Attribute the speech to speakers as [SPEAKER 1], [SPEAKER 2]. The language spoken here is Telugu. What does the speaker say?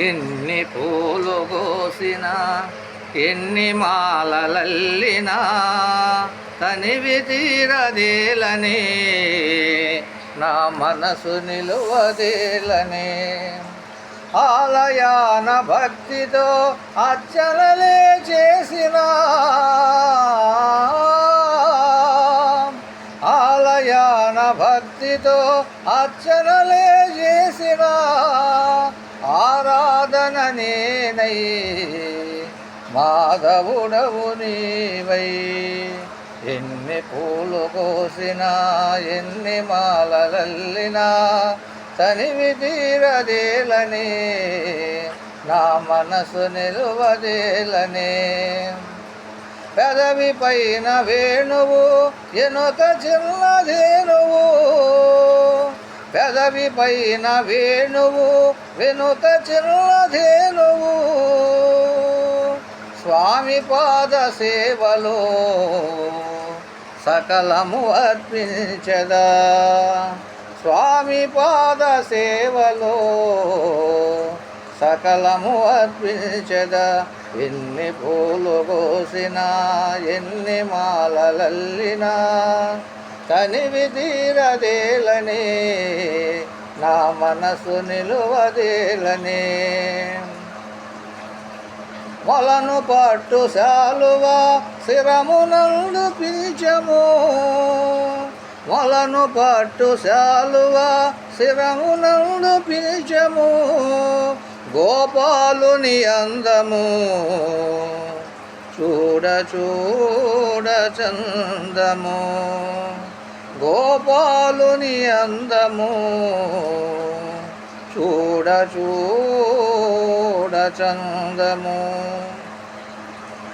[SPEAKER 1] ఎన్ని పూలు కోసినా ఎన్ని మాలలల్లినా తనివి తీరదేలని నా మనసు నిలువదేలని ఆలయాన భక్తితో అర్చనలే చేసిన ఆలయాన భక్తితో అర్చనలే చేసిన ఆరాధన నేనై మాధవుడవు నీవై ఎన్ని పూలు కోసినా ఎన్ని మాలలల్లినా తనివి తీరదేలని నా మనసు నిలువదేలని పెదవి పైన వేణువు ఎనుక చిన్నదేనువు పెదవి పైన వేణువు వెనుక చిన్నదేనువు స్వామి పాద సేవలో సకలము అర్పించదా స్వామి పాద సేవలో సకలము అర్పించదా ఎన్ని పూలు కోసినా ఎన్ని మాలలల్లినా తనివి తీరదేలని నా మనసు నిలువదేలని మొలను పట్టు శాలువా శిరమునందు పిలిచము మొలను పట్టు శాలువా శిరమునందు పిలిచము గోపాలుని అందము చూడ చూడ చందము గోపాలుని అందము చూడ చూడ చందము